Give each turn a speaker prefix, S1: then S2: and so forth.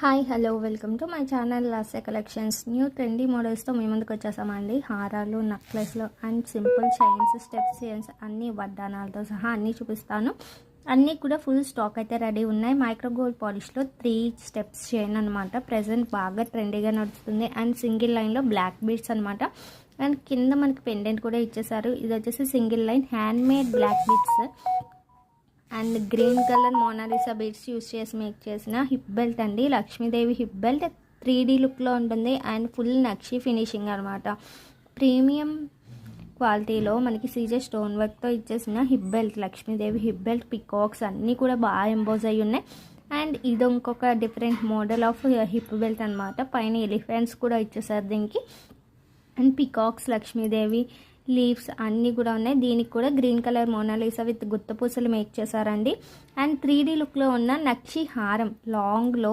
S1: Hi hello welcome to my channel Lasya collections. New trendy మోడల్స్తో మీ ముందుకు వచ్చేసామండి. హారాలు, నెక్లెస్లు and simple chains, steps chains అన్ని వడ్డానాలతో సహా అన్నీ చూపిస్తాను. అన్నీ కూడా ఫుల్ స్టాక్ అయితే రెడీ ఉన్నాయి. మైక్రో గోల్డ్ పాలిష్లో 3 స్టెప్స్ చైన్ అనమాట. ప్రజెంట్ బాగా ట్రెండీగా నడుస్తుంది. అండ్ సింగిల్ లైన్లో బ్లాక్ బీడ్స్ అనమాట. అండ్ కింద మనకి పెండెంట్ కూడా ఇచ్చేసారు. ఇది వచ్చేసి single line hand made black beads and green colour Mona Lisa beads use చేసి మేక్ చేసిన హిప్ బెల్ట్ అండి. లక్ష్మీదేవి హిప్ బెల్ట్ 3D లుక్లో ఉంటుంది అండ్ ఫుల్ నక్షి ఫినిషింగ్ అనమాట. ప్రీమియం క్వాలిటీలో మనకి సీజే స్టోన్ వర్క్తో ఇచ్చేసిన hip belt, Lakshmidevi hip belt, peacocks అన్నీ కూడా బాగా ఎంబోజ్ అయ్యి ఉన్నాయి. అండ్ ఇది ఇంకొక different model of hip belt అనమాట. పైన ఎలిఫెంట్స్ కూడా ఇచ్చేసారు దీనికి. అండ్ పికాక్స్, లక్ష్మీదేవి లీవ్స్ అన్నీ కూడా ఉన్నాయి. దీనికి కూడా గ్రీన్ కలర్ మోనాలిసా విత్ గుత్త పూసలు మేక్ చేశారండి. అండ్ 3D లుక్లో ఉన్న నక్షి హారం లాంగ్లో